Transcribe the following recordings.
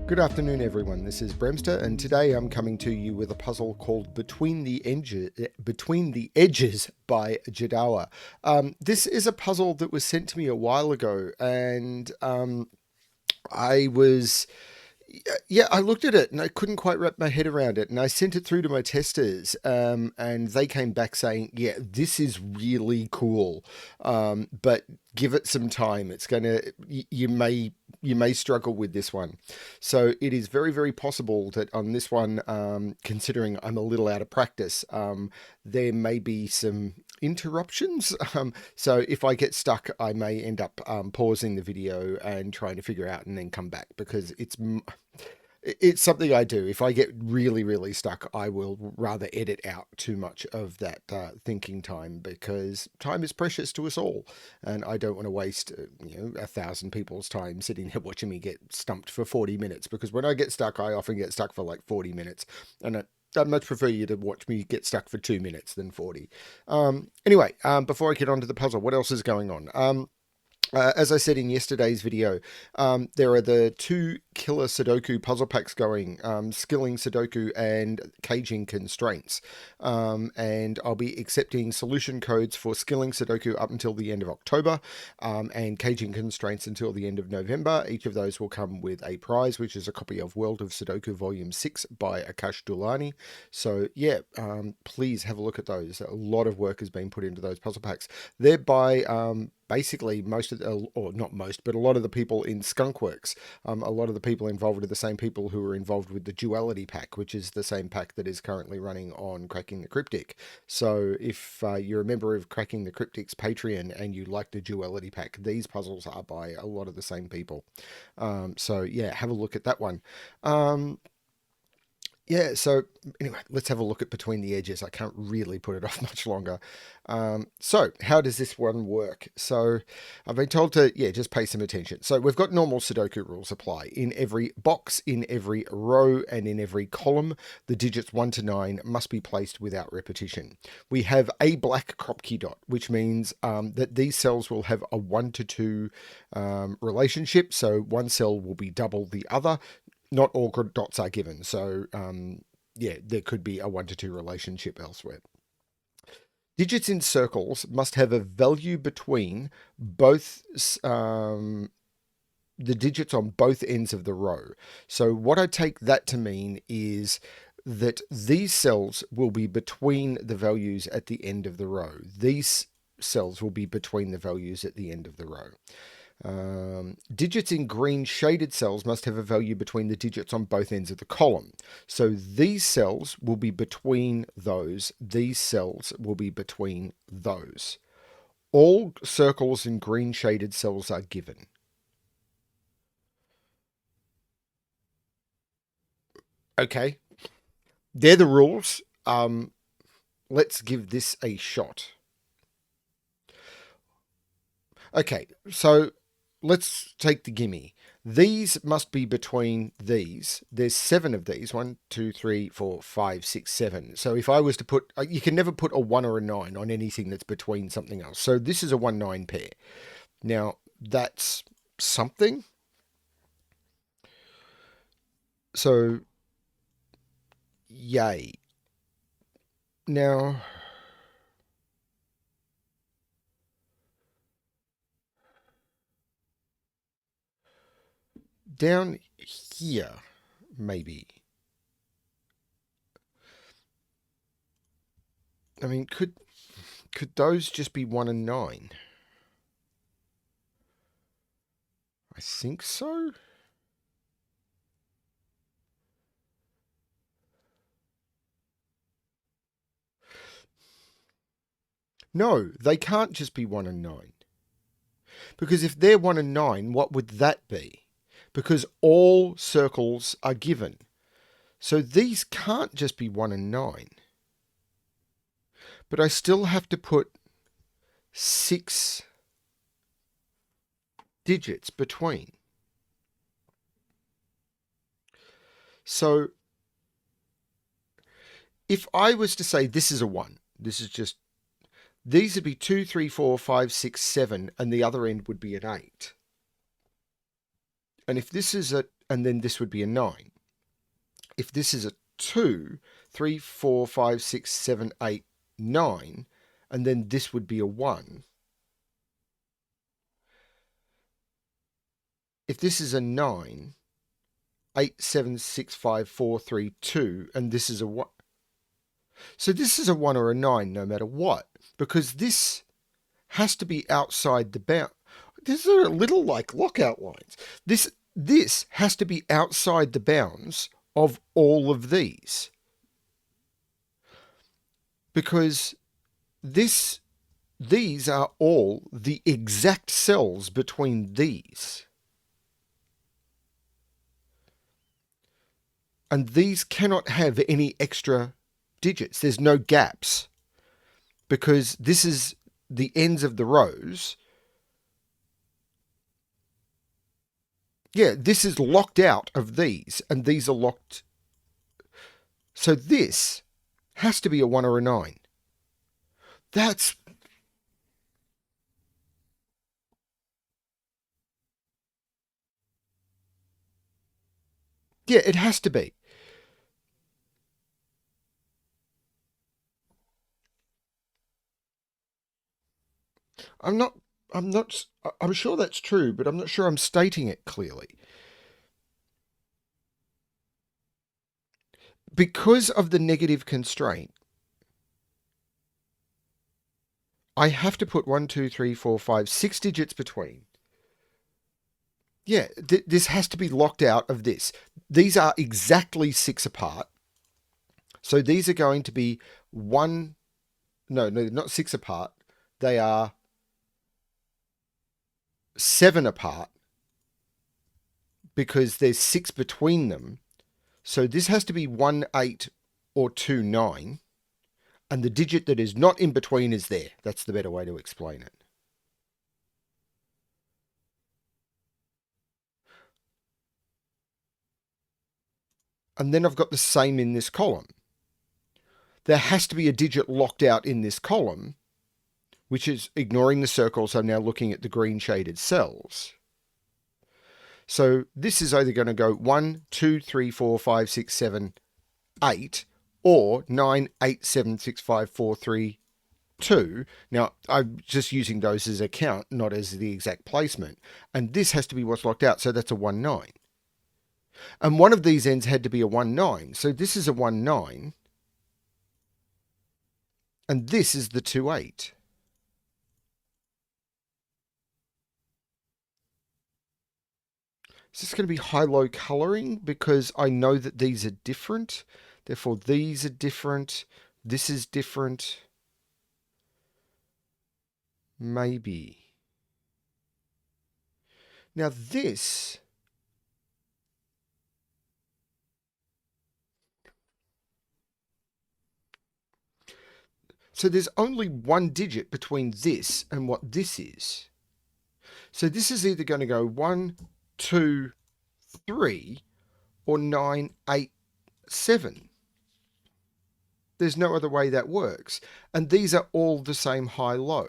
Good afternoon, everyone. This is Bremster, and today I'm coming to you with a puzzle called Between the Edges by Jodawo. This is a puzzle that was sent to me a while ago, and I was... I looked at it and I couldn't quite wrap my head around it. And I sent it through to my testers, and they came back saying, yeah, this is really cool. But give it some time. It's going to, you may struggle with this one. So it is very, very possible that on this one, considering I'm a little out of practice, there may be some interruptions. So if I get stuck, I may end up pausing the video and trying to figure out and then come back, because it's something I do. If I get really, really stuck, I will rather edit out too much of that thinking time, because time is precious to us all. And I don't want to waste, 1,000 people's time sitting there watching me get stumped for 40 minutes, because when I get stuck, I often get stuck for like 40 minutes. And I'd much prefer you to watch me get stuck for 2 minutes than 40. Anyway, before I get on to the puzzle, what else is going on? As I said in yesterday's video, there are the two Killer Sudoku puzzle packs going, Skilling Sudoku and Caging Constraints. And I'll be accepting solution codes for Skilling Sudoku up until the end of October, and Caging Constraints until the end of November. Each of those will come with a prize, which is a copy of World of Sudoku Volume 6 by Akash Dulani. So yeah, please have a look at those. A lot of work has been put into those puzzle packs. They're by... basically most of the, or not most, but a lot of the people in Skunkworks. A lot of the people involved are the same people who are involved with the Duality pack, which is the same pack that is currently running on Cracking the Cryptic. So if you're a member of Cracking the Cryptic's Patreon and you like the Duality pack, these puzzles are by a lot of the same people. So yeah, have a look at that one. Yeah, so anyway, let's have a look at Between the Edges. I can't really put it off much longer. So how does this one work? So I've been told to, just pay some attention. So we've got normal Sudoku rules apply. In every box, in every row, and in every column, the digits 1 to 9 must be placed without repetition. We have a black Kropki dot, which means that these cells will have a 1 to 2 relationship. So one cell will be double the other. Not all dots are given, so there could be a 1 to 2 relationship elsewhere. Digits in circles must have a value between both the digits on both ends of the row. So what I take that to mean is that these cells will be between the values at the end of the row. These cells will be between the values at the end of the row. Digits in green shaded cells must have a value between the digits on both ends of the column. So these cells will be between those. These cells will be between those. All circles in green shaded cells are given. Okay, they're the rules. Let's give this a shot. Okay, so let's take the gimme. These must be between these. There's 7 of these. 1, 2, 3, 4, 5, 6, 7. So if I was to put... you can never put a 1 or a 9 on anything that's between something else. So this is a 1-9 pair. Now, that's something. So, yay. Now... down here, maybe. I mean, could those just be 1 and 9? I think so. No, they can't just be 1 and 9. Because if they're 1 and 9, what would that be? Because all circles are given. So these can't just be 1 and 9. But I still have to put 6 digits between. So if I was to say this is a 1, this is just, these would be 2, 3, 4, 5, 6, 7, and the other end would be an 8. And if this is and then this would be a 9. If this is a 2, 3, 4, 5, 6, 7, 8, 9, and then this would be a 1. If this is a 9, 8, 7, 6, 5, 4, 3, 2, and this is a 1. So this is a 1 or a 9 no matter what, because this has to be outside the bound. These are a little like lockout lines. This has to be outside the bounds of all of these. Because these are all the exact cells between these. And these cannot have any extra digits. There's no gaps. Because this is the ends of the rows. Yeah, this is locked out of these, and these are locked. So this has to be a 1 or a 9. That's... Yeah, it has to be. I'm sure that's true, but I'm not sure I'm stating it clearly. Because of the negative constraint, I have to put 1, 2, 3, 4, 5, 6 digits between. Yeah, this has to be locked out of this. These are exactly 6 apart. So these are going to be 1... No, not 6 apart. They are 7 apart because there's 6 between them. So this has to be 1, 8 or 2, 9. And the digit that is not in between is there. That's the better way to explain it. And then I've got the same in this column. There has to be a digit locked out in this column, which is ignoring the circles. I'm now looking at the green shaded cells. So this is either going to go 1, 2, 3, 4, 5, 6, 7, 8, or 9, 8, 7, 6, 5, 4, 3, 2. Now, I'm just using those as a count, not as the exact placement. And this has to be what's locked out, so that's a 1, 9. And one of these ends had to be a 1, 9. So this is a 1, 9. And this is the 2, 8. Is this going to be high-low colouring? Because I know that these are different. Therefore, these are different. This is different. Maybe. Now this... So there's only one digit between this and what this is. So this is either going to go 1, 2, 3, or 9, 8, 7. There's no other way that works. And these are all the same high-low.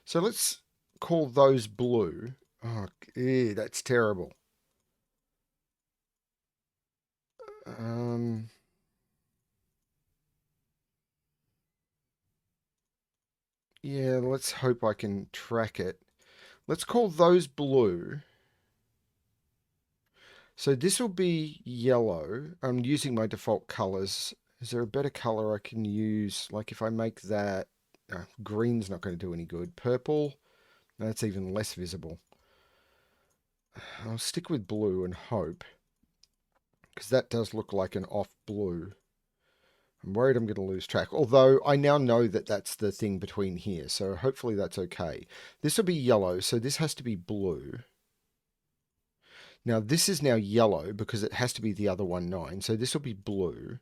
So let's call those blue. Oh, that's terrible. Yeah, let's hope I can track it. Let's call those blue. So this will be yellow. I'm using my default colors. Is there a better color I can use? Like if I make that... green's not going to do any good. Purple, that's even less visible. I'll stick with blue and hope. Because that does look like an off blue. I'm worried I'm going to lose track. Although I now know that that's the thing between here. So hopefully that's okay. This will be yellow. So this has to be blue. Now this is now yellow because it has to be the other 1, 9. So this will be blue.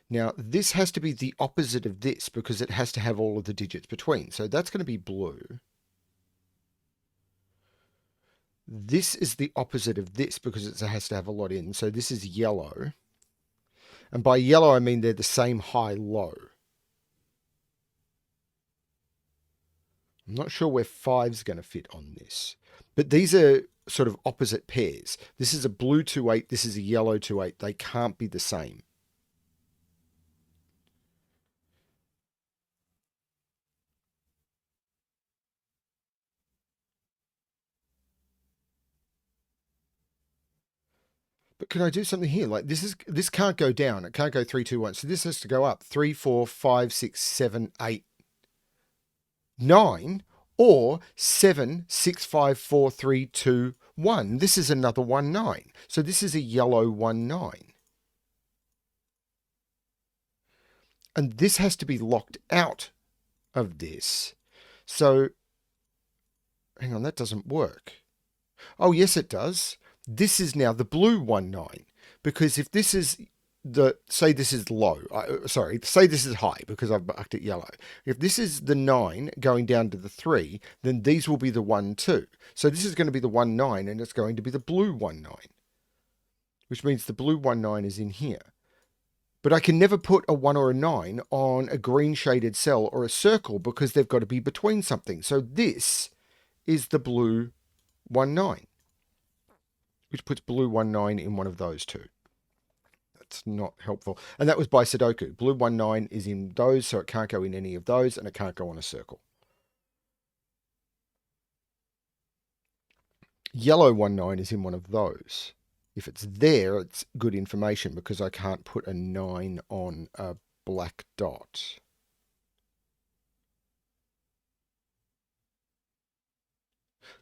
Now this has to be the opposite of this because it has to have all of the digits between. So that's going to be blue. This is the opposite of this because it has to have a lot in. So this is yellow. And by yellow, I mean they're the same high-low. I'm not sure where 5's going to fit on this. But these are sort of opposite pairs. This is a blue 2-8, this is a yellow 2-8. They can't be the same. But can I do something here? Like this can't go down. It can't go 3, 2, 1. So this has to go up 3, 4, 5, 6, 7, 8, 9, or 7, 6, 5, 4, 3, 2, 1. This is another 1, 9. So this is a yellow 1, 9. And this has to be locked out of this. So, hang on, that doesn't work. Oh, yes, it does. This is now the blue 1, 9. Because if this is say this is low, say this is high because I've marked it yellow. If this is the 9 going down to the 3, then these will be the 1, 2. So this is going to be the 1, 9, and it's going to be the blue 1, 9, which means the blue 1, 9 is in here. But I can never put a 1 or a 9 on a green shaded cell or a circle because they've got to be between something. So this is the blue 1, 9, which puts blue 1, 9 in one of those two. That's not helpful. And that was by Sudoku. Blue 1, 9 is in those, so it can't go in any of those, and it can't go on a circle. Yellow 1, 9 is in one of those. If it's there, it's good information because I can't put a 9 on a black dot.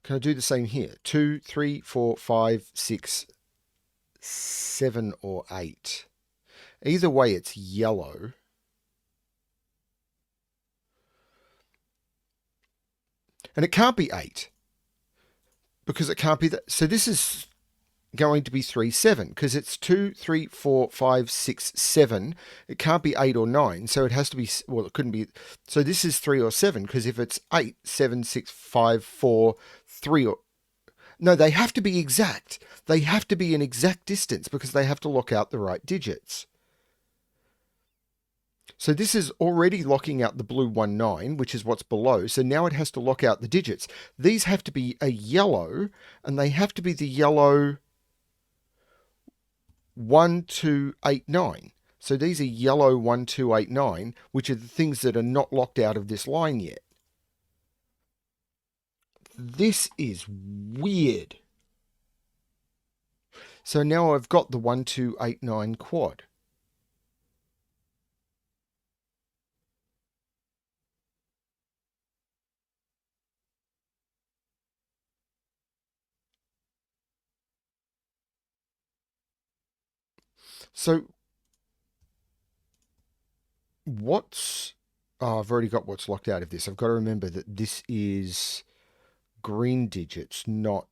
Can I do the same here? 2, 3, 4, 5, 6, 7, or 8. Either way, it's yellow. And it can't be 8 because it can't be that. So this is going to be 3, 7 because it's 2, 3, 4, 5, 6, 7. It can't be 8 or 9. So it has to be, well, it couldn't be. So this is 3 or 7 because if it's 8, 7, 6, 5, 4, 3 or. No, they have to be exact. They have to be an exact distance because they have to lock out the right digits. So this is already locking out the blue 1, 9, which is what's below. So now it has to lock out the digits. These have to be a yellow, and they have to be the yellow 1, 2, 8, 9. So these are yellow 1, 2, 8, 9, which are the things that are not locked out of this line yet. This is weird. So now I've got the 1, 2, 8, 9 quad. So what's... Oh, I've already got what's locked out of this. I've got to remember that this is green digits, not...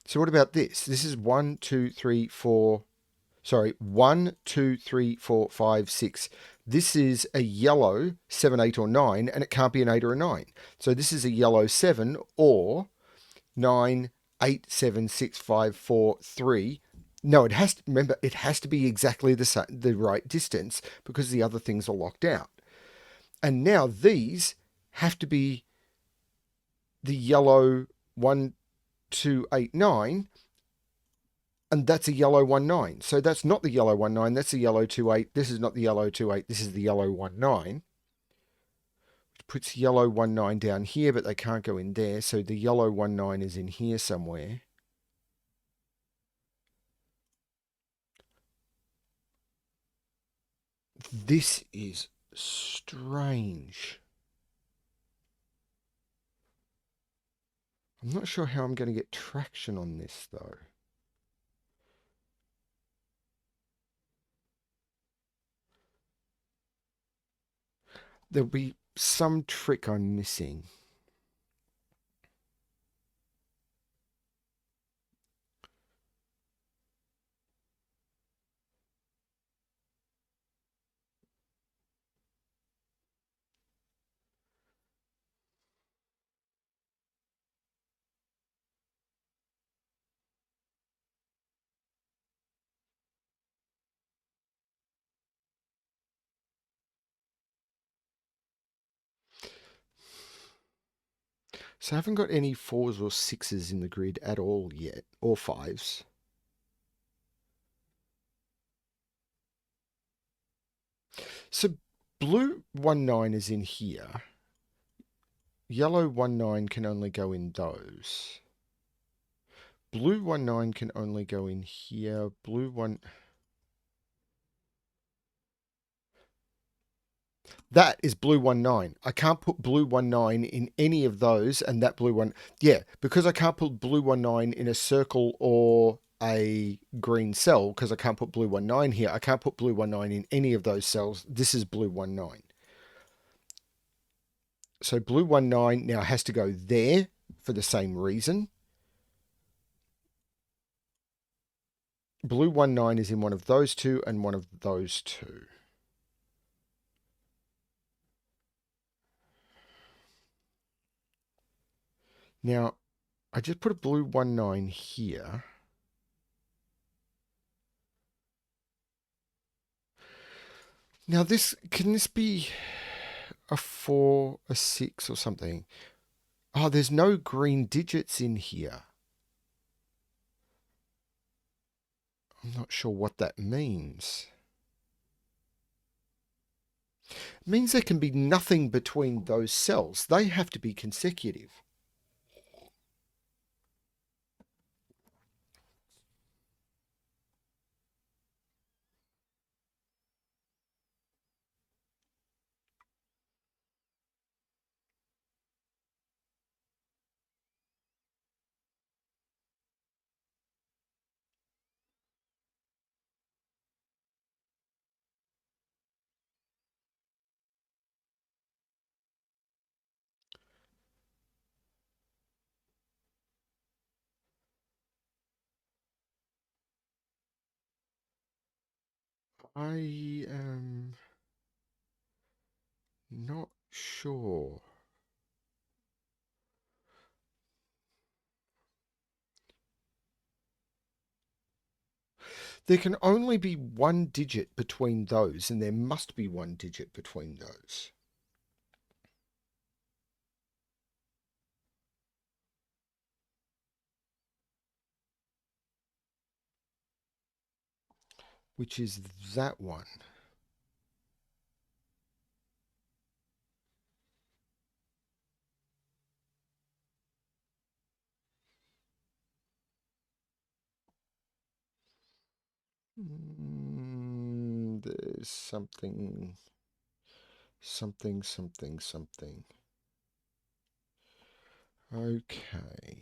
So what about this? This is 1, 2, 3, 4... Sorry, 1, 2, 3, 4, 5, 6. This is a yellow 7, 8, or 9, and it can't be an 8 or a 9. So this is a yellow 7 or 9, 8, 7, 6, 5, 4, 3. No, it has to, remember, it has to be exactly the right distance because the other things are locked out. And now these have to be the yellow 1, 2, 8, 9, and that's a yellow 1, 9. So that's not the yellow 1, 9, that's the yellow 2, 8. This is not the yellow 2, 8, this is the yellow 1, 9. Which puts yellow 1, 9 down here, but they can't go in there. So the yellow 1, 9 is in here somewhere. This is strange. I'm not sure how I'm going to get traction on this, though. There'll be some trick I'm missing. So I haven't got any 4s or 6s in the grid at all yet, or 5s. So blue 19 is in here. Yellow 19 can only go in those. Blue 19 can only go in here. Blue 1... That is blue 19. I can't put blue 19 in any of those, and that blue one... Yeah, because I can't put blue 19 in a circle or a green cell, because I can't put blue 19 here. I can't put blue 19 in any of those cells. This is blue 19. So blue 19 now has to go there for the same reason. Blue 19 is in one of those two and one of those two. Now, I just put a blue 19 here. Now can this be a 4, a 6 or something? Oh, there's no green digits in here. I'm not sure what that means. It means there can be nothing between those cells. They have to be consecutive. I am not sure. There can only be one digit between those, and there must be one digit between those. Which is that one. There's something. Okay.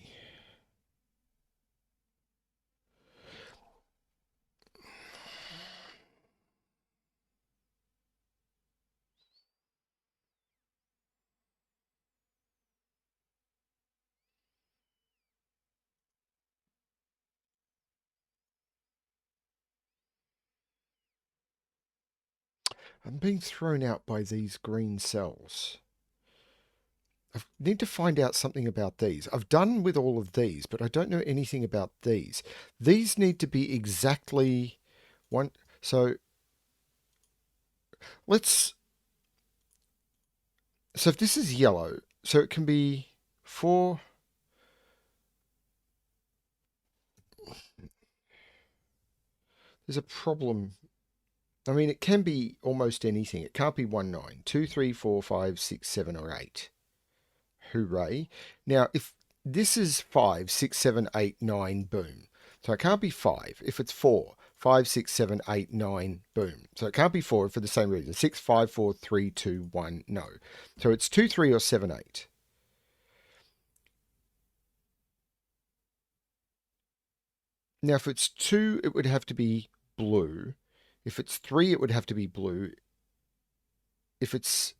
I'm being thrown out by these green cells. I need to find out something about these. I've done with all of these, but I don't know anything about these. These need to be exactly one. So let's. So if this is yellow, so it can be 4. There's a problem. I mean, it can be almost anything. It can't be 1, 9, 2, 3, 4, 5, 6, 7, or 8. Hooray. Now, if this is 5, 6, 7, 8, 9, boom. So it can't be 5 if it's 4. 5, 6, 7, 8, 9, boom. So it can't be 4 for the same reason. 6, 5, 4, 3, 2, 1, no. So it's 2, 3, or 7, 8. Now, if it's 2, it would have to be blue. If it's 3, it would have to be blue. If it's...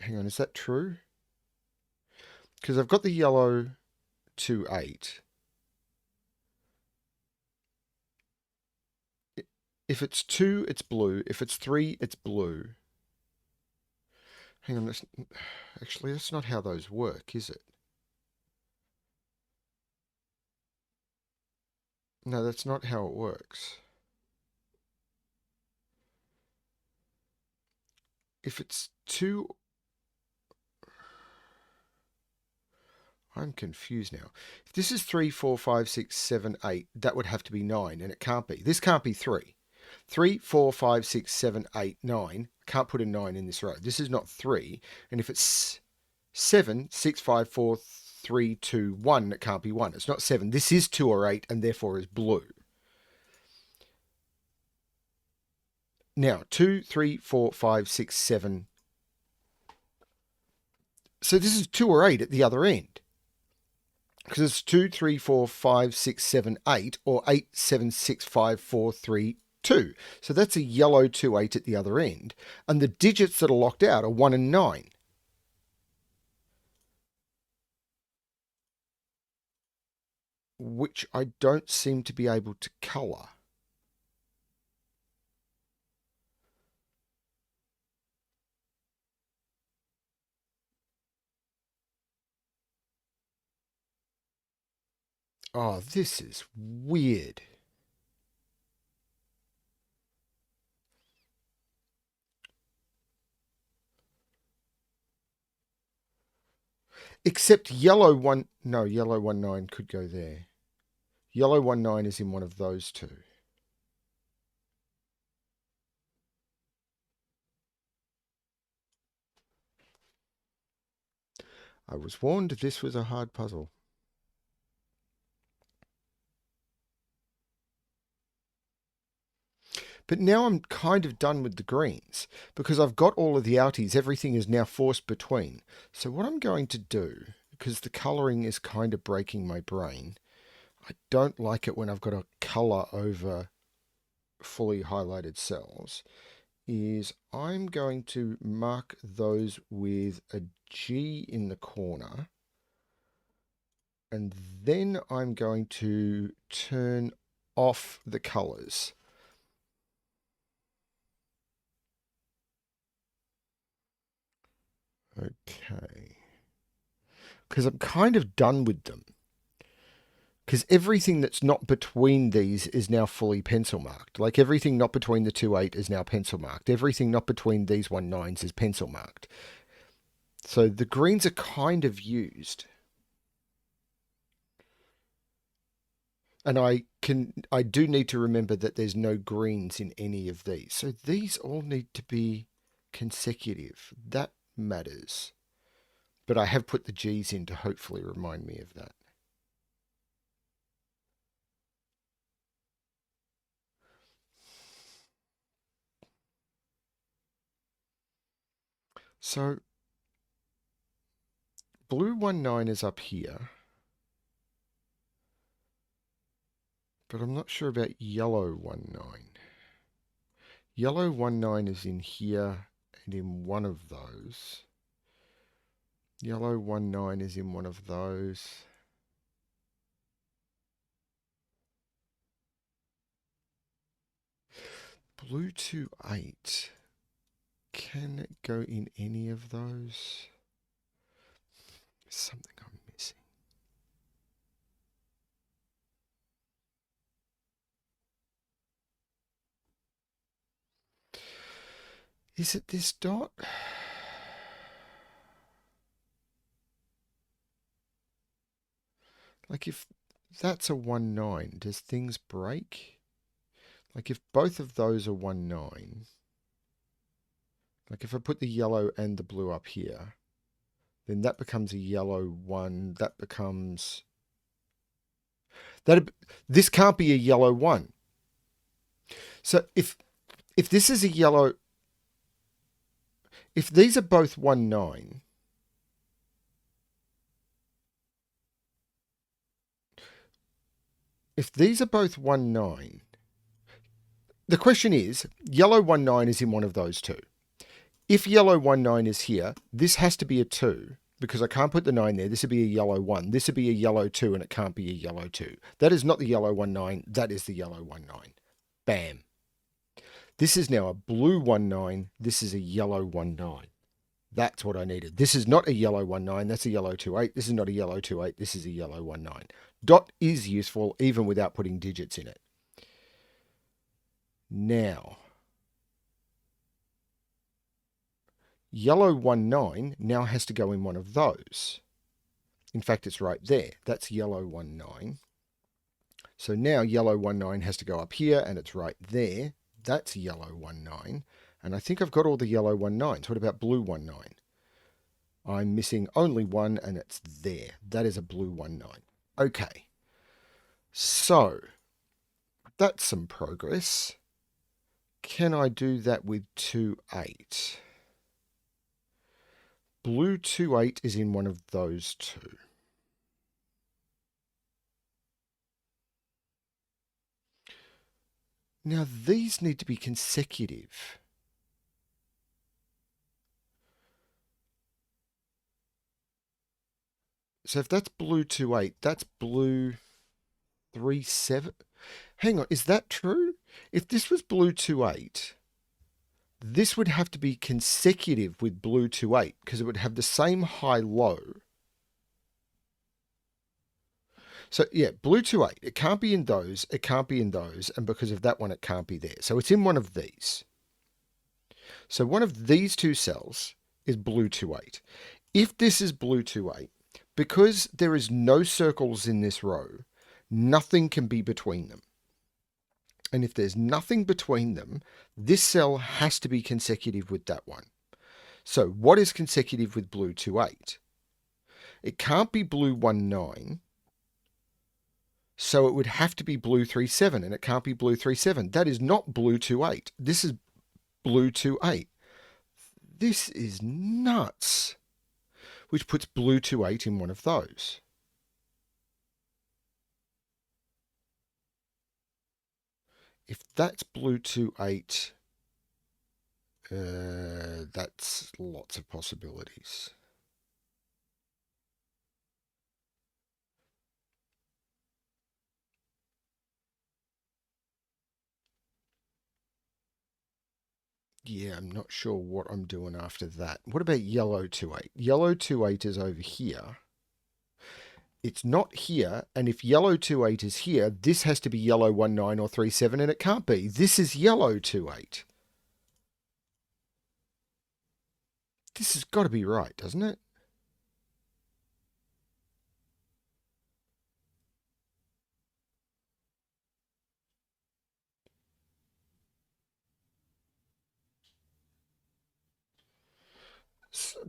Hang on, is that true? Because I've got the yellow 2, 8. If it's 2, it's blue. If it's 3, it's blue. Hang on, actually, that's not how those work, is it? No, that's not how it works. If it's 2... I'm confused now. If this is 3, 4, 5, 6, 7, 8, that would have to be 9, and it can't be. This can't be 3. 3, 4, 5, 6, 7, 8, 9. Can't put a 9 in this row. This is not 3. And if it's 7, 6, 5, 4, 3, 2, 1, it can't be 1. It's not 7. This is 2 or 8, and therefore is blue. Now, 2, 3, 4, 5, 6, 7. So this is 2 or 8 at the other end. Because it's 2, 3, 4, 5, 6, 7, 8, or 8, 7, 6, 5, 4, 3, 2. So that's a yellow 2, 8 at the other end. And the digits that are locked out are 1 and 9. Which I don't seem to be able to colour. Oh, this is weird. Except yellow 1... No, yellow 1, 9 could go there. Yellow 1, 9 is in one of those two. I was warned this was a hard puzzle. But now I'm kind of done with the greens because I've got all of the outies. Everything is now forced between. So what I'm going to do, because the colouring is kind of breaking my brain, I don't like it when I've got to colour over fully highlighted cells, is I'm going to mark those with a G in the corner. And then I'm going to turn off the colours. Okay. Because I'm kind of done with them. Because everything that's not between these is now fully pencil marked. Like everything not between the 2, 8 is now pencil marked. Everything not between these 1, 9s is pencil marked. So the greens are kind of used. And I do need to remember that there's no greens in any of these. So these all need to be consecutive. That matters. But I have put the G's in to hopefully remind me of that. So blue 1, 9 is up here. But I'm not sure about yellow 1, 9. Yellow 1, 9 is in here and in one of those. Yellow 1, 9 is in one of those. Blue 2, 8. Can it go in any of those? Something I'm missing. Is it this dot? Like if that's a 1, 9, does things break? Like if both of those are 1, 9, like if I put the yellow and the blue up here, then that becomes a yellow 1. That becomes... This can't be a yellow 1. So if this is a yellow... If these are both 1, 9... If these are both 1, 9... The question is, yellow 1, 9 is in one of those two. If yellow 1, 9 is here, this has to be a 2, because I can't put the 9 there. This would be a yellow 1. This would be a yellow 2, and it can't be a yellow 2. That is not the yellow 1, 9. That is the yellow 1, 9. Bam. This is now a blue 1, 9. This is a yellow 1, 9. That's what I needed. This is not a yellow 1, 9. That's a yellow 2, 8. This is not a yellow 2, 8. This is a yellow 1, 9. Dot is useful even without putting digits in it. Now, yellow 1, 9 now has to go in one of those. In fact, it's right there. That's yellow 19. So now yellow 19 has to go up here, and it's right there. That's yellow 19. And I think I've got all the yellow 19s. What about blue 19? I'm missing only one, and it's there. That is a blue 19. Okay. So that's some progress. Can I do that with 2-8? Blue 2-8 is in one of those two. Now these need to be consecutive. So if that's blue 2-8, that's blue 3-7. Hang on, is that true? If this was blue 2-8, this would have to be consecutive with blue 2-8 because it would have the same high-low. So yeah, blue 2-8, it can't be in those, it can't be in those, and because of that one, it can't be there. So it's in one of these. So one of these two cells is blue 2-8. If this is blue 2-8, because there is no circles in this row, nothing can be between them. And if there's nothing between them, this cell has to be consecutive with that one. So what is consecutive with blue 2-8? It can't be blue 1-9. So it would have to be blue 3-7, and it can't be blue 3-7. That is not blue 2-8. This is blue 2-8. This is nuts. Which puts blue 2-8 in one of those. If that's blue 2-8, that's lots of possibilities. Yeah, I'm not sure what I'm doing after that. What about yellow 2-8? Yellow 2-8 is over here. It's not here, and if yellow 2-8 is here, this has to be yellow 1-9 or 3-7, and it can't be. This is yellow 2-8. This has got to be right, doesn't it?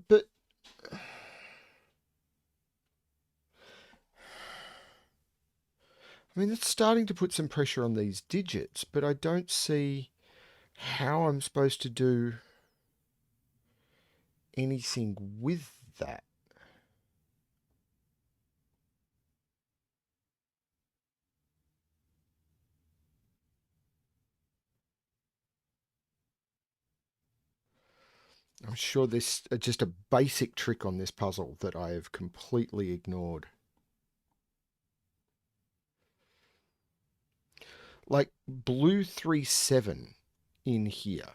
But I mean, it's starting to put some pressure on these digits, but I don't see how I'm supposed to do anything with that. I'm sure there's just a basic trick on this puzzle that I have completely ignored. Like blue 3-7 in here.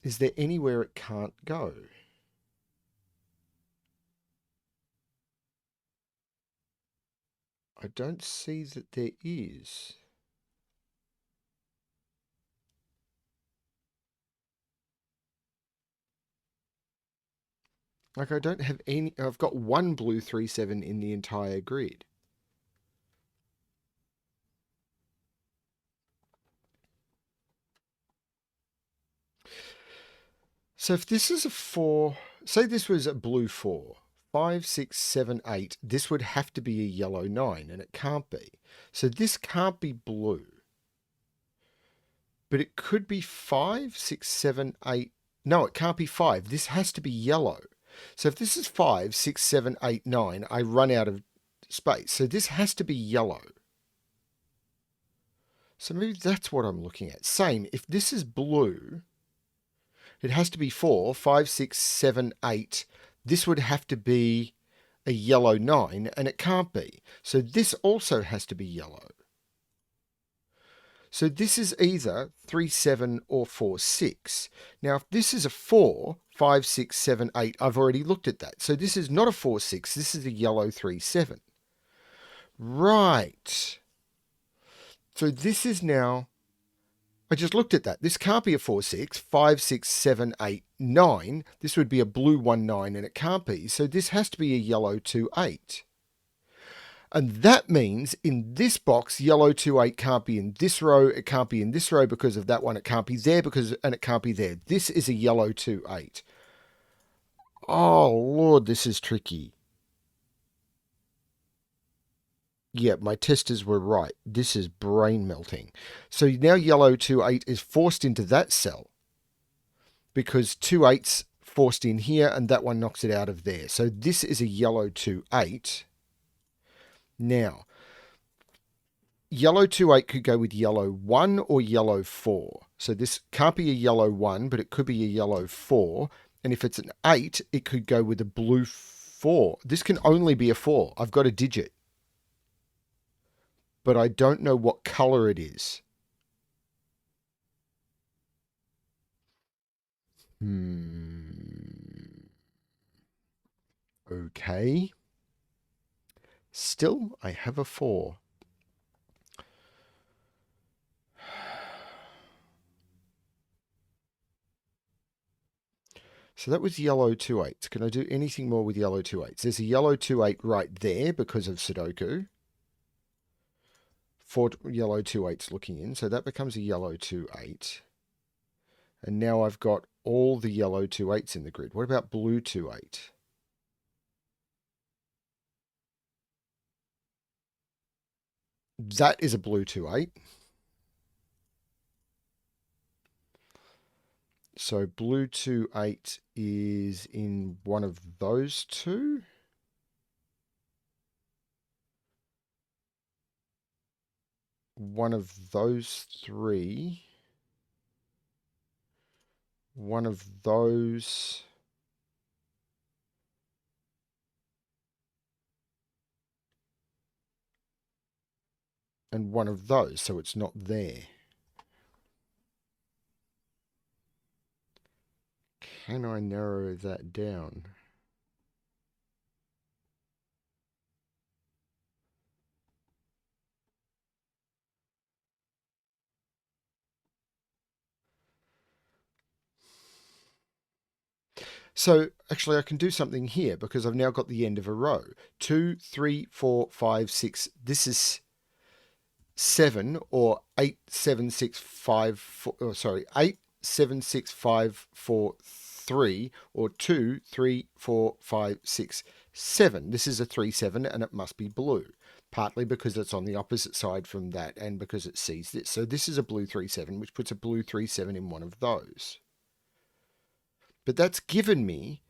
Is there anywhere it can't go? I don't see that there is. Like I don't have any, I've got one blue 3-7 in the entire grid. So if this is a 4, say this was a blue 4, 5, 6, 7, 8, this would have to be a yellow 9, and it can't be. So this can't be blue. But it could be 5, 6, 7, 8. No, it can't be 5. This has to be yellow. So if this is 5, 6, 7, 8, 9, I run out of space. So this has to be yellow. So maybe that's what I'm looking at. Same, if this is blue, it has to be 4, 5, 6, 7, 8. This would have to be a yellow 9, and it can't be. So this also has to be yellow. So this is either 3-7 or 4-6. Now, if this is a 4, 5, 6, 7, 8, I've already looked at that. So this is not a 4-6. This is a yellow 3-7. Right. So this is now I just looked at that. This can't be a 4, 6, 5, 6, 7, 8, 9. This would be a blue 1, 9, and it can't be. So this has to be a yellow 2, 8. And that means in this box, yellow 2, 8 can't be in this row. It can't be in this row because of that one. It can't be there and it can't be there. This is a yellow 2, 8. Oh, Lord, this is tricky. Yeah, my testers were right. This is brain melting. So now yellow 2, 8 is forced into that cell because 2, 8's forced in here and that one knocks it out of there. So this is a yellow 2, 8. Now, yellow 2, 8 could go with yellow 1 or yellow 4. So this can't be a yellow 1, but it could be a yellow 4. And if it's an 8, it could go with a blue 4. This can only be a 4. I've got a digit. But I don't know what color it is. Okay. Still, I have a 4. So that was yellow 2, 8s. Can I do anything more with yellow 2, 8s? There's a yellow 2, 8 right there because of Sudoku. 4 yellow 2, 8s looking in. So that becomes a yellow 2, 8. And now I've got all the yellow 2, 8s in the grid. What about blue 2, 8? That is a blue 2, 8. So blue 2, 8 is in one of those two. One of those three. One of those. And one of those, so it's not there. Can I narrow that down? So actually I can do something here because I've now got the end of a row. 2, 3, 4, 5, 6. This is 7 or 8, 7, 6, 5, 4, oh, sorry, 8, 7, 6, 5, 4, 3, or 2, 3, 4, 5, 6, 7. This is a 3, 7, and it must be blue. Partly because it's on the opposite side from that and because it sees this. So this is a blue 3, 7, which puts a blue 3, 7 in one of those. But that's given me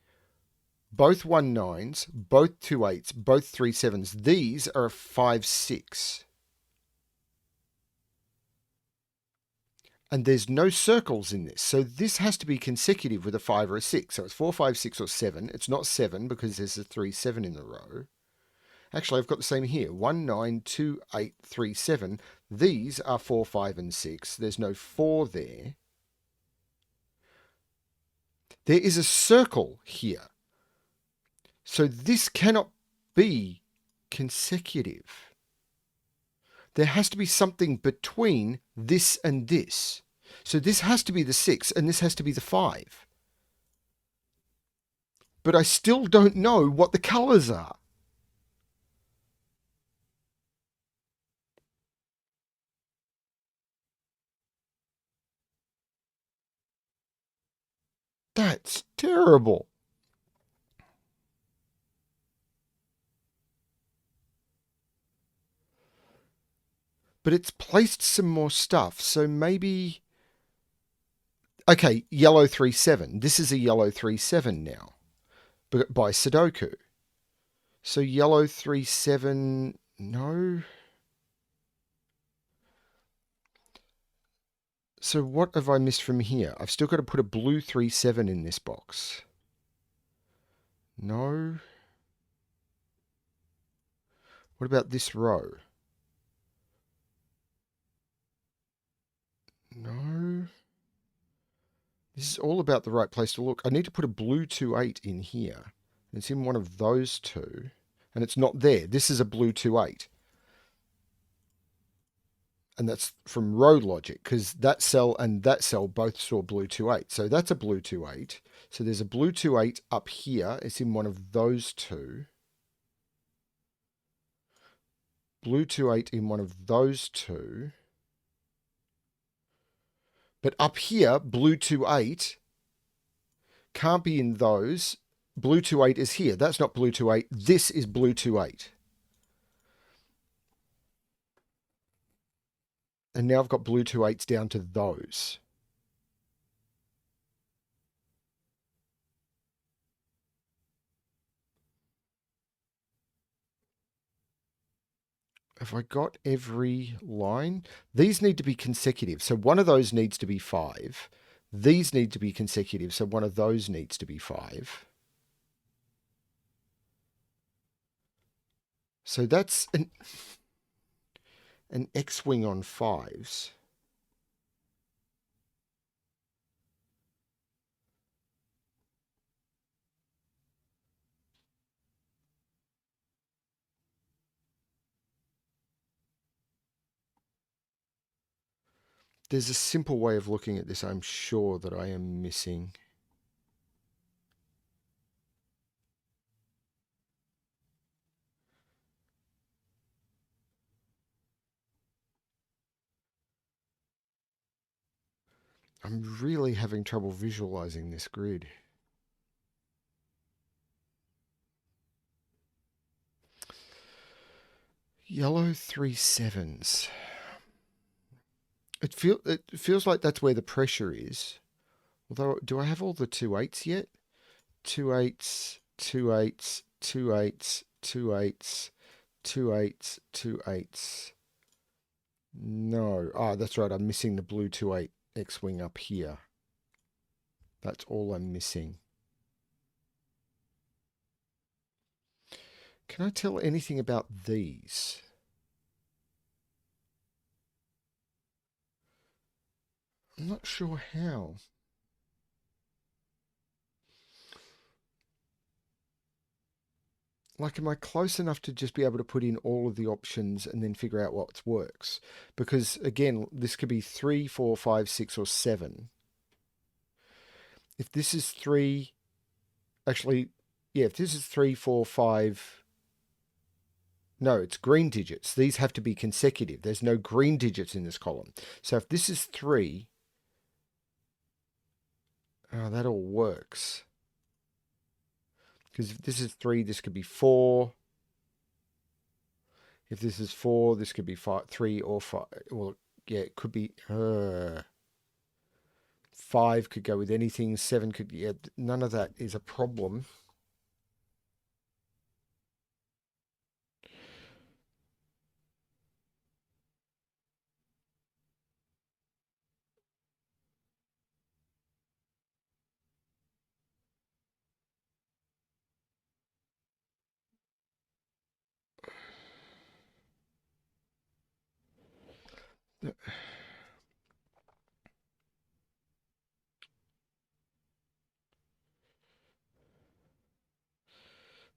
both 1, 9s, both 2, 8s, both 3, 7s. These are a 5, 6. And there's no circles in this. So this has to be consecutive with a 5 or a 6. So it's 4, 5, 6, or 7. It's not 7 because there's a 3, 7 in the row. Actually, I've got the same here. 1, 9, 2, 8, 3, 7. These are 4, 5, and 6. There's no 4 there. There is a circle here. So this cannot be consecutive. There has to be something between this and this. So this has to be the 6 and this has to be the 5. But I still don't know what the colours are. That's terrible. But it's placed some more stuff. So maybe... Okay, yellow 3, 7. This is a yellow 3, 7 now. By Sudoku. So yellow 3, 7... No. So what have I missed from here? I've still got to put a blue 3, 7 in this box. No. What about this row? No. This is all about the right place to look. I need to put a blue 2, 8 in here. It's in one of those two. And it's not there. This is a blue 2, 8. And that's from row logic, because that cell and that cell both store blue 2-8. So that's a blue 2-8. So there's a blue 2-8 up here. It's in one of those two. Blue 2-8 in one of those two. But up here, blue 2-8 can't be in those. Blue 2-8 is here. That's not blue 2-8. This is blue 2-8. And now I've got blue 2-8s down to those. Have I got every line? These need to be consecutive. So one of those needs to be 5. These need to be consecutive. So one of those needs to be 5. So that's an X-wing on 5s. There's a simple way of looking at this, I'm sure, that I am missing. I'm really having trouble visualizing this grid. Yellow 3-7s. It feels like that's where the pressure is. Although, do I have all the 2-8s yet? 2-8s, 2-8s, 2-8s, 2-8s, 2-8s, 2-8s. No. Ah, that's right. I'm missing the blue 2-8 X-wing up here. That's all I'm missing. Can I tell anything about these? I'm not sure how. Like, am I close enough to just be able to put in all of the options and then figure out what works? Because, again, this could be 3, 4, 5, 6, or 7. If this is 3, actually, yeah, if this is 3, 4, 5, no, it's green digits. These have to be consecutive. There's no green digits in this column. So if this is 3, oh, that all works. Because if this is 3, this could be 4. If this is 4, this could be 5, 3 or 5. Well, yeah, it could be 5 could go with anything. 7 could, yeah, none of that is a problem.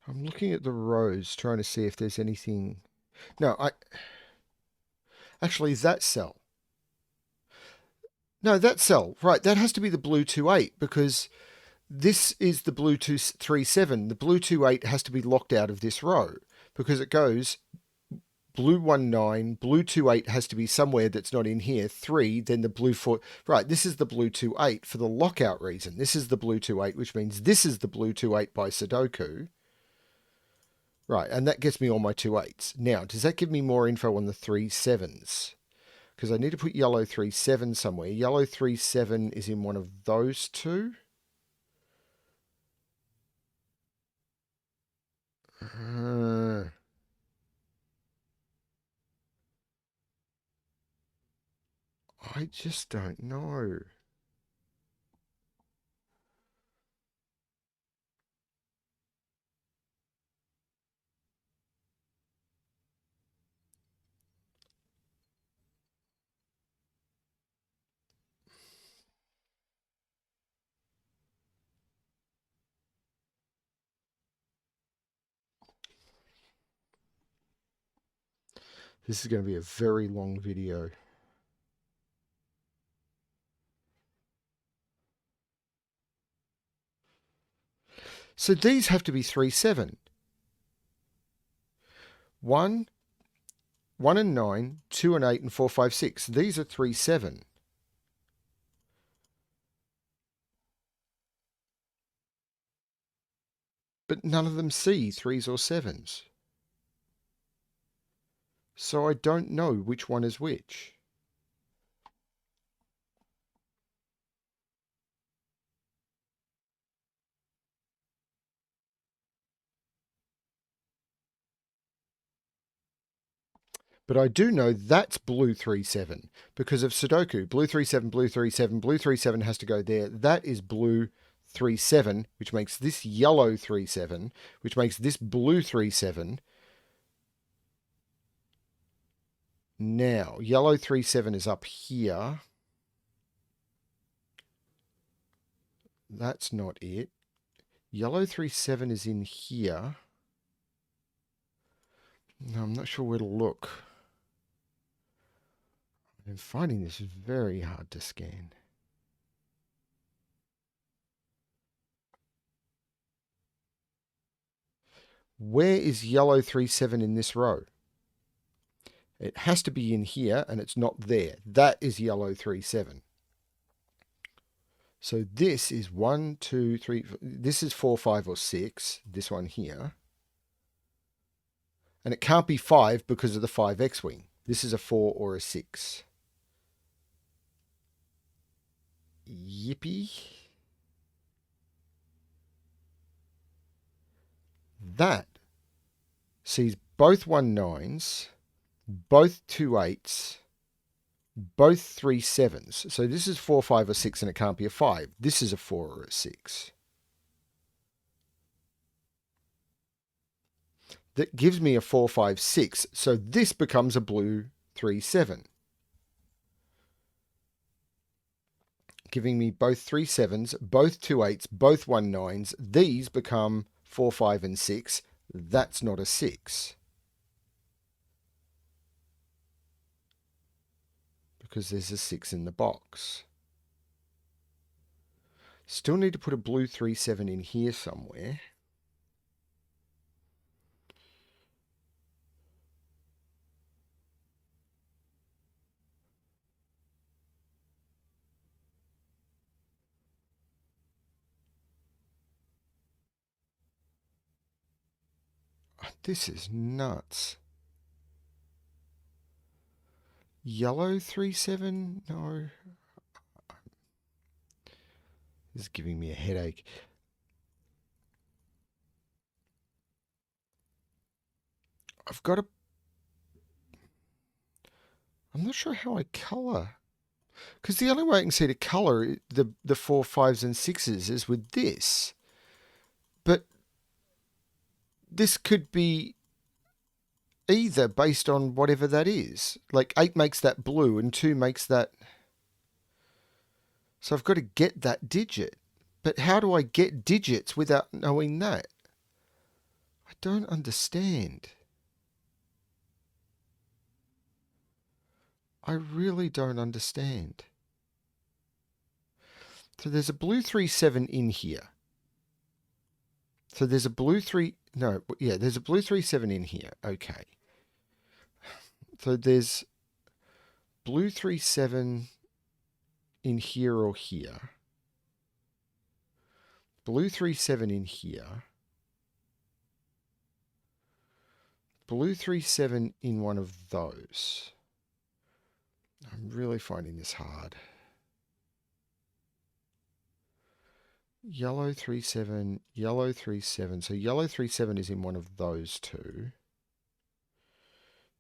I'm looking at the rows, trying to see if there's anything. No, actually, that cell. No, that cell. Right, that has to be the blue 2-8 because this is the blue 2-3-7. The blue 2-8 has to be locked out of this row because it goes blue 1-9, blue 2-8 has to be somewhere that's not in here. 3, then the blue 4. Right, this is the blue 2-8 for the lockout reason. This is the blue 2-8, which means this is the blue 2-8 by Sudoku. Right, and that gets me all my 2-8s. Now, does that give me more info on the 3-7s? Because I need to put yellow 3-7 somewhere. Yellow 3-7 is in one of those two. I just don't know. This is going to be a very long video. So these have to be 3, 7. 1, 1 and 9, 2 and 8, and 4, 5, 6. These are 3, 7. But none of them see 3s or 7s. So I don't know which one is which. But I do know that's blue 3, 7 because of Sudoku. Blue 3, 7, blue 3, 7, blue 3, 7 has to go there. That is blue 3, 7, which makes this yellow 3, 7, which makes this blue 3, 7. Now, yellow 3, 7 is up here. That's not it. Yellow 3, 7 is in here. No, I'm not sure where to look. I'm finding this very hard to scan. Where is yellow 3, 7 in this row? It has to be in here, and it's not there. That is yellow 3, 7. So this is 1, 2, 3. This is 4, 5, or 6. This one here. And it can't be 5 because of the 5 X-Wing. This is a 4 or a 6. Yippee. That sees both 1/9s, both 2/8s, both 3/7s. So this is 4, 5, or 6, and it can't be a 5. This is a 4 or a 6. That gives me a 4, 5, 6. So this becomes a blue 3, 7. Giving me both 3, 7s, both 2/8s, both 1/9s. These become 4, 5, and 6. That's not a 6. Because there's a 6 in the box. Still need to put a blue 3, 7 in here somewhere. This is nuts. Yellow 3, 7? No. This is giving me a headache. I've got a... I'm not sure how I colour. Because the only way I can see to colour the 4, 5s, and 6s is with this. But this could be either based on whatever that is. Like 8 makes that blue and 2 makes that... So I've got to get that digit. But how do I get digits without knowing that? I don't understand. I really don't understand. So there's a blue 3, 7 in here. So there's a blue 3... No, yeah, there's a blue 3, 7 in here. Okay. So there's blue 3, 7 in here or here. Blue 3, 7 in here. Blue 3, 7 in one of those. I'm really finding this hard. Yellow 3, 7, yellow 3, 7. So yellow 3, 7 is in one of those two.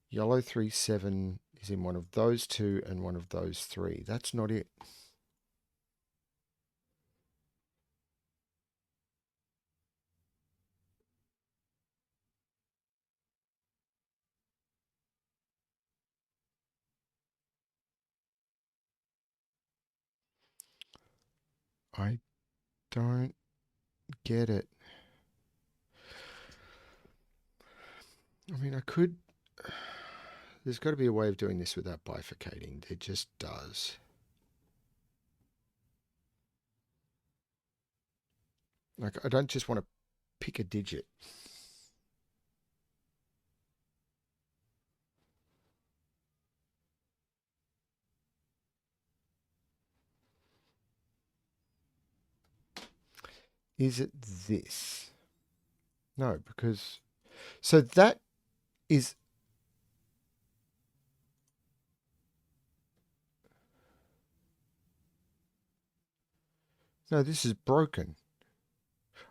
Yellow 3, 7 is in one of those two and one of those three. That's not it. I don't get it. I mean, I could... There's got to be a way of doing this without bifurcating. There just does. Like, I don't just want to pick a digit. Is it this? No, because... So that is... No, this is broken.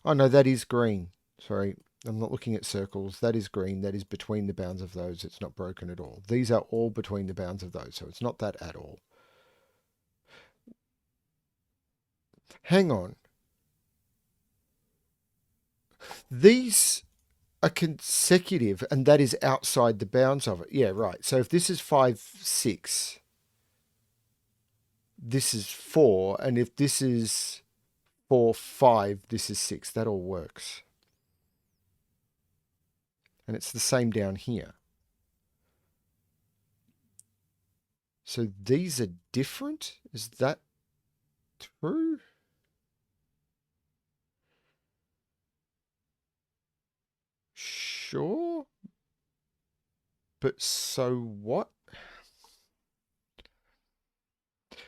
Oh, no, that is green. Sorry, I'm not looking at circles. That is green. That is between the bounds of those. It's not broken at all. These are all between the bounds of those, so it's not that at all. Hang on. These are consecutive, and that is outside the bounds of it. Yeah, right. So if this is 5, 6, this is 4, and if this is 4, 5, this is 6. That all works. And it's the same down here. So these are different? Is that true? Sure. But so what?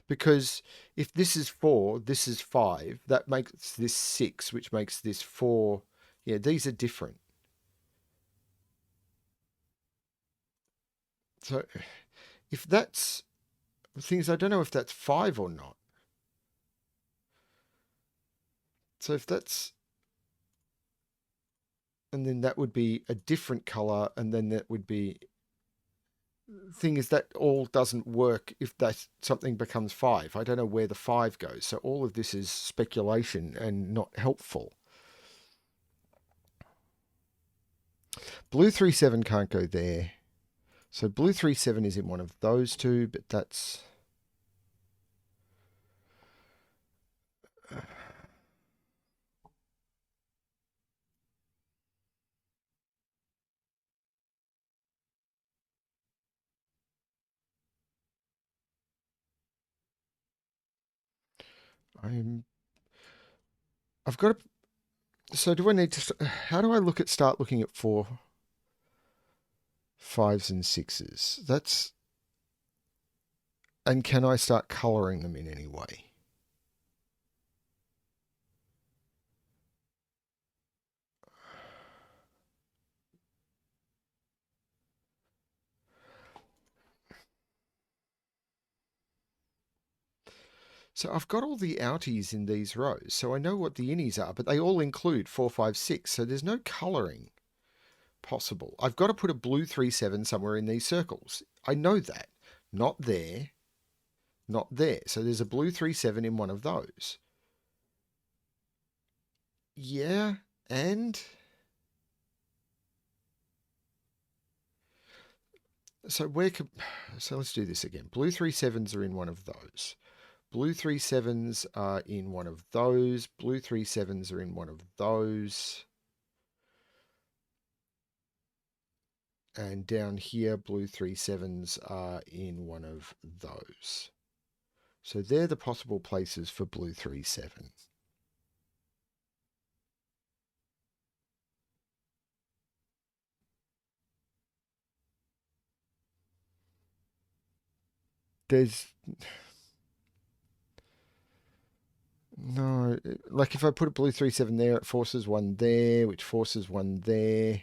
Because if this is 4, this is 5, that makes this 6, which makes this 4. Yeah, these are different. So if that's... The thing is, I don't know if that's 5 or not. So if that's... And then that would be a different color, and then that would be... Thing is, that all doesn't work if that something becomes 5. I don't know where the 5 goes. So all of this is speculation and not helpful. Blue 3-7 can't go there. So blue 3-7 is in one of those two, but that's... I've got to... So do I need to... How do I start looking at 4, 5s and 6s? That's... And can I start colouring them in any way? So I've got all the outies in these rows, so I know what the innies are, but they all include 4, 5, 6, so there's no colouring possible. I've got to put a blue 3-7 somewhere in these circles. I know that. Not there, not there. So there's a blue 3-7 in one of those. Yeah, and... So where could... So let's do this again. Blue 3-7s are in one of those. Blue 3-7s are in one of those. Blue 3-7s are in one of those. And down here, blue 3-7s are in one of those. So they're the possible places for blue 3-7. There's... No, like if I put a blue 3-7 there, it forces one there, which forces one there,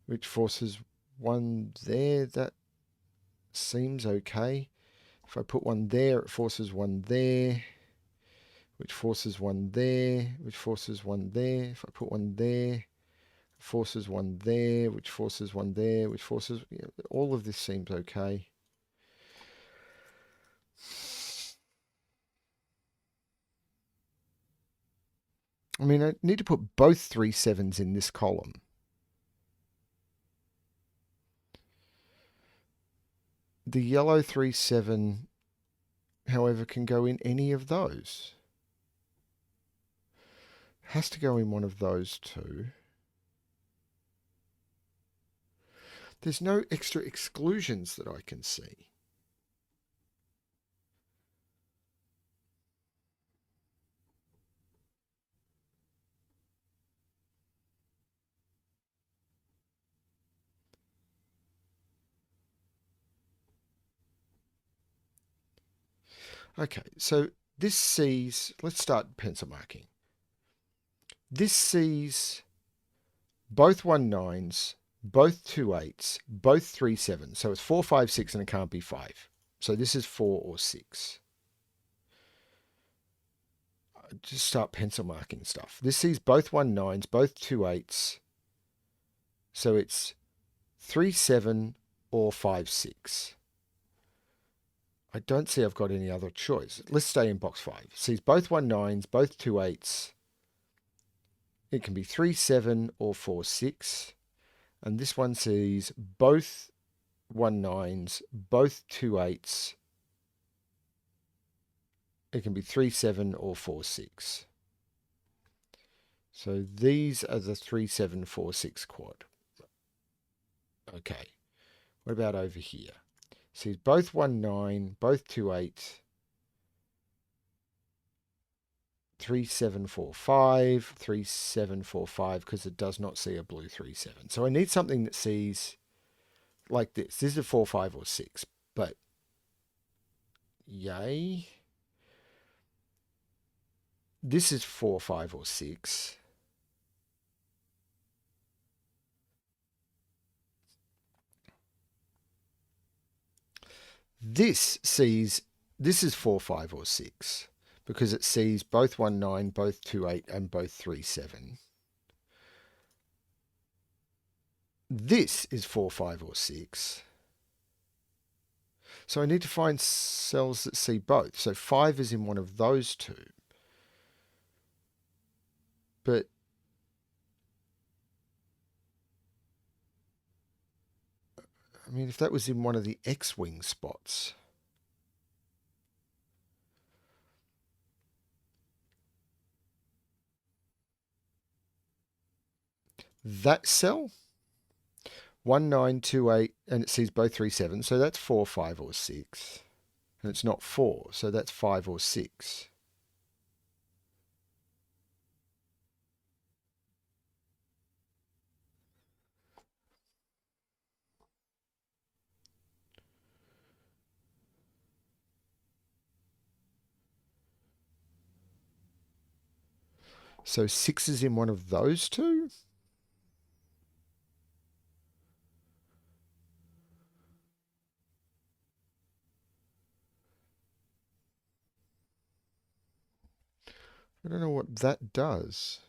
which forces one there. That seems okay. If I put one there, it forces one there, which forces one there, which forces one there. If I put one there, it forces one there, which forces one there, which forces... Yeah, all of this seems okay. I mean, I need to put both 3-7s in this column. The yellow 3-7, however, can go in any of those. Has to go in one of those two. There's no extra exclusions that I can see. Okay, so this sees, let's start pencil marking. This sees both 1 9s, both 2 8s, both 3 7s. So it's 4, 5, 6, and it can't be 5. So this is 4 or 6. Just start pencil marking stuff. This sees both 1 9s, both 2 8s. So it's 3 7 or 5 6. I don't see I've got any other choice. Let's stay in box 5. Sees both 1 9s, both 2 8s. It can be 3 7 or 4 6. And this one sees both 1 9s, both 2 8s. It can be 3 7 or 4 6. So these are the 3 7 4 6 quad. Okay. What about over here? Sees both 1 9, both 2 8, 3 7 4 5, 3 7 4 5, because it does not see a blue 3 7. So I need something that sees like this. This is a 4 5 or 6, but yay. This is 4 5 or 6. This is 4 5 or 6 because it sees both 1 9, both 2 8, and both 3 7. This is 4 5 or 6. So I need to find cells that see both. So 5 is in one of those two. But I mean, if that was in one of the X-wing spots. That cell, 1928, and it sees both 3 7. So that's 4 5 or 6. And it's not 4, so that's 5 or 6. So 6 is in one of those two? I don't know what that does.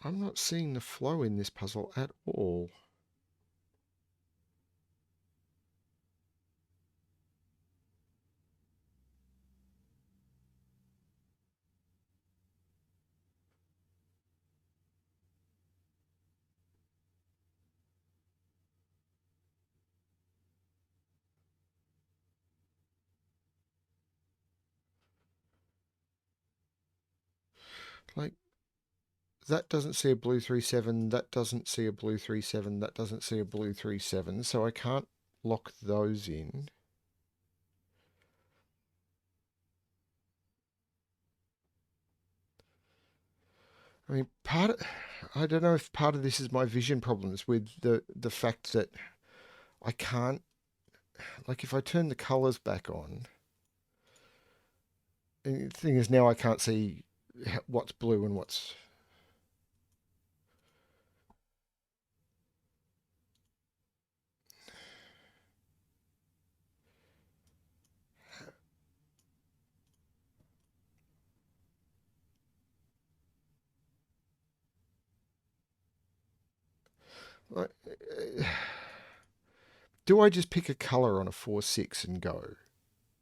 I'm not seeing the flow in this puzzle at all. Like, that doesn't see a blue 3 7, that doesn't see a blue 3 7, that doesn't see a blue 3 7, so I can't lock those in. I mean, I don't know if part of this is my vision problems with the fact that I can't, like if I turn the colours back on, and the thing is now I can't see what's blue and what's... Like, do I just pick a colour on a 4 6 and go?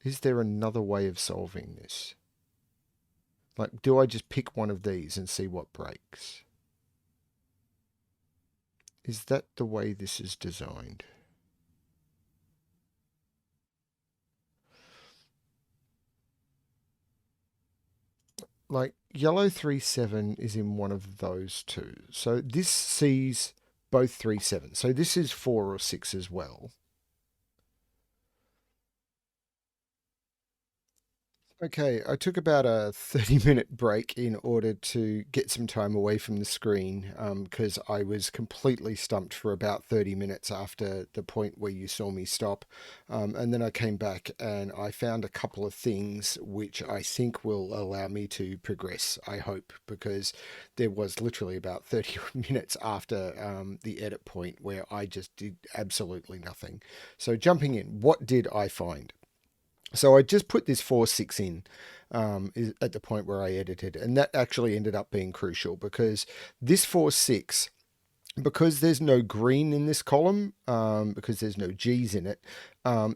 Is there another way of solving this? Like, do I just pick one of these and see what breaks? Is that the way this is designed? like yellow 3 7 is in one of those two. So this sees both 3 7. So this is 4 or 6 as well. Okay, I took about a 30-minute break in order to get some time away from the screen because I was completely stumped for about 30 minutes after the point where you saw me stop. And then I came back and I found a couple of things which I think will allow me to progress, I hope, because there was literally about 30 minutes after the edit point where I just did absolutely nothing. So jumping in, what did I find? So I just put this 4 6 in at the point where I edited, and that actually ended up being crucial because this 4 6, because there's no green in this column, because there's no G's in it,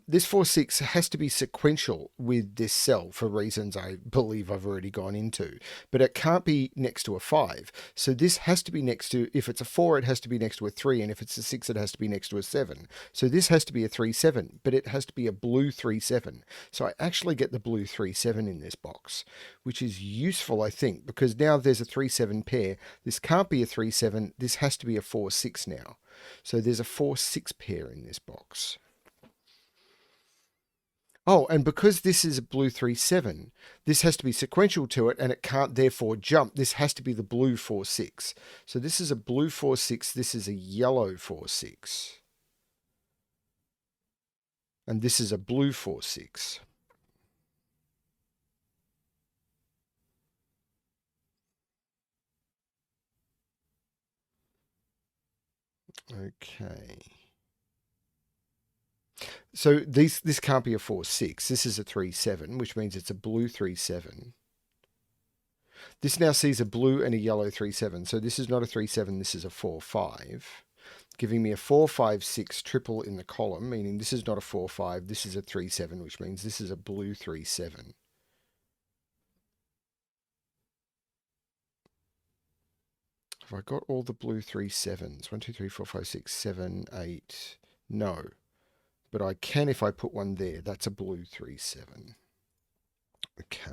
this 4 6 has to be sequential with this cell for reasons I believe I've already gone into. But it can't be next to a 5. So this has to be next to, if it's a 4, it has to be next to a 3, and if it's a 6, it has to be next to a 7. So this has to be a 3 7, but it has to be a blue 3 7. So I actually get the blue 3 7 in this box, which is useful, I think, because now there's a 3 7 pair. This can't be a 3 7, this has to be a 4 6 now. So there's a 4 6 pair in this box. Oh, and because this is a blue 3 7, this has to be sequential to it, and it can't therefore jump. This has to be the blue 4 6. So this is a blue 4 6, this is a yellow 4 6. And this is a blue 4 6. Okay. So this can't be a 4 6. This is a 3 7, which means it's a blue 3 7. This now sees a blue and a yellow 3 7. So this is not a 3 7, this is a 4 5. Giving me a 4 5 6 triple in the column, meaning this is not a 4 5, this is a 3 7, which means this is a blue 3 7. Have I got all the blue 3 7s? 1, 2, 3, 4, 5, 6, 7, 8. No. But I can if I put one there. That's a blue 3 7. Okay.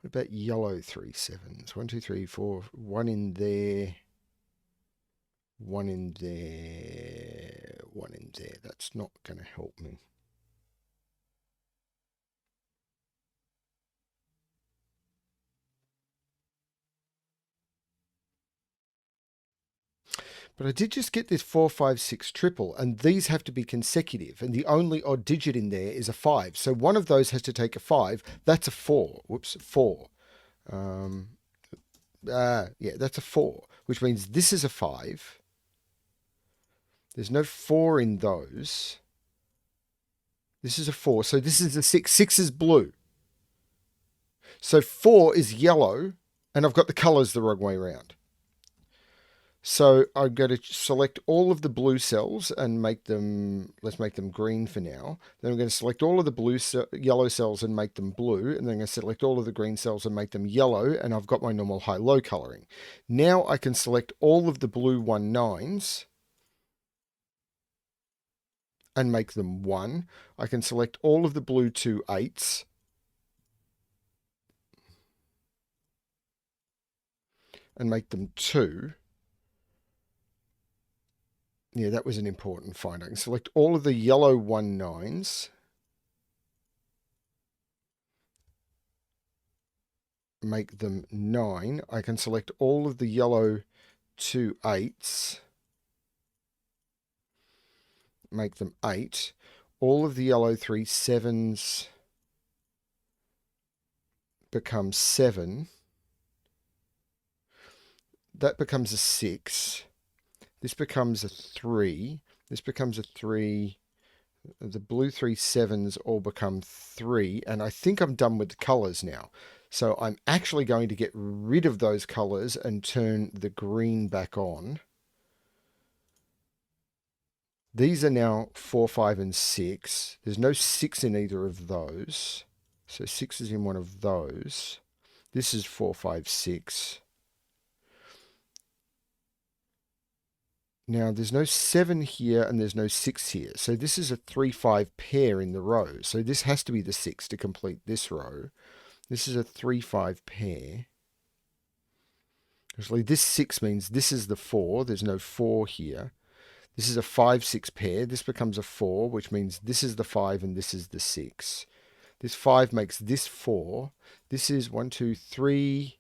What about yellow 3 7s? 1, 2, 3, 4. One in there. One in there. One in there. That's not going to help me. But I did just get this 4 5 6 triple, and these have to be consecutive, and the only odd digit in there is a 5. So one of those has to take a 5. That's a 4. Whoops, 4. Yeah, that's a 4, which means this is a 5. There's no 4 in those. This is a 4, so this is a 6. 6 is blue. So 4 is yellow, and I've got the colours the wrong way around. So I'm going to select all of the blue cells and make them, let's make them green for now. Then I'm going to select all of the yellow cells and make them blue. And then I'm going to select all of the green cells and make them yellow. And I've got my normal high-low coloring. Now I can select all of the blue 1 9s and make them 1. I can select all of the blue 2 8s and make them 2. Yeah, that was an important find. I can select all of the yellow 1 9s, make them 9. I can select all of the yellow 2 8s, make them 8. All of the yellow 3 7s become 7. That becomes a 6. This becomes a 3. This becomes a 3. The blue 3 7s all become 3. And I think I'm done with the colours now. So I'm actually going to get rid of those colours and turn the green back on. These are now 4, 5, and 6. There's no 6 in either of those. So 6 is in one of those. This is 4, 5, 6. Now, there's no 7 here and there's no 6 here. So this is a 3, 5 pair in the row. So this has to be the 6 to complete this row. This is a 3-5 pair. Actually, this 6 means this is the 4. There's no 4 here. This is a 5-6 pair. This becomes a 4, which means this is the 5 and this is the 6. This 5 makes this 4. This is 1, 2, 3,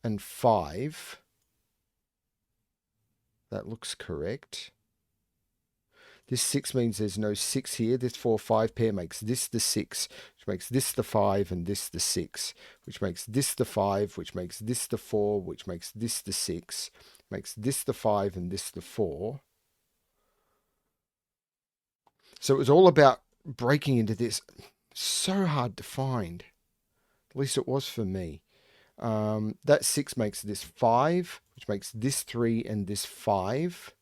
and 5. That looks correct. This 6 means there's no 6 here. This 4-5 pair makes this the 6, which makes this the 5 and this the 6, which makes this the 5, which makes this the 4, which makes this the 6, makes this the 5 and this the 4. So it was all about breaking into this. So hard to find. At least it was for me. That 6 makes this 5, which makes this 3 and this 5.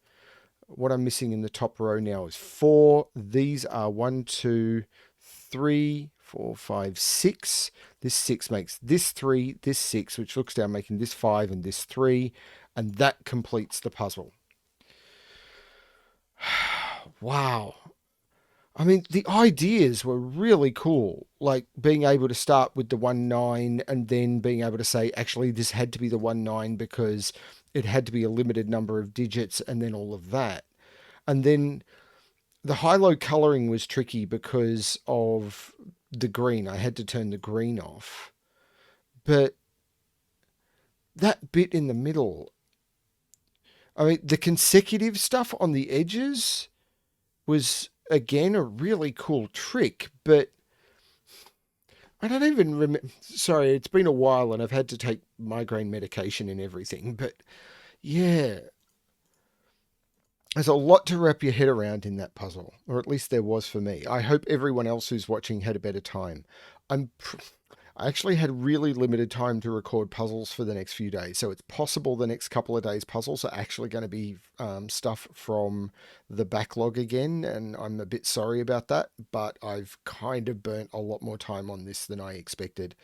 What I'm missing in the top row now is 4. These are 1, 2, 3, 4, 5, 6. This 6 makes this 3, this 6, which looks down, making this 5 and this 3. And that completes the puzzle. Wow. I mean, the ideas were really cool, like being able to start with the 1, 9 and then being able to say, actually, this had to be the 1, 9 because it had to be a limited number of digits and then all of that. And then the high-low coloring was tricky because of the green. I had to turn the green off. But that bit in the middle, I mean, the consecutive stuff on the edges was, again, a really cool trick, but I don't even remember. Sorry, it's been a while and I've had to take migraine medication and everything, but yeah, there's a lot to wrap your head around in that puzzle, or at least there was for me. I hope everyone else who's watching had a better time. I actually had really limited time to record puzzles for the next few days, so it's possible the next couple of days' puzzles are actually going to be stuff from the backlog again, and I'm a bit sorry about that, but I've kind of burnt a lot more time on this than I expected.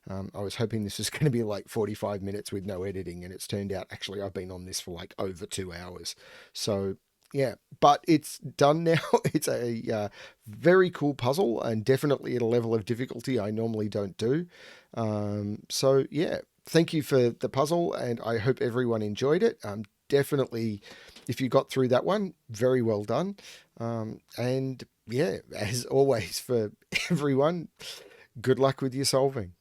I was hoping this was going to be like 45 minutes with no editing, and it's turned out actually I've been on this for like over 2 hours. So yeah, but it's done now. It's a very cool puzzle and definitely at a level of difficulty I normally don't do. So yeah, thank you for the puzzle and I hope everyone enjoyed it. Definitely, if you got through that one, very well done. And yeah, as always for everyone, good luck with your solving.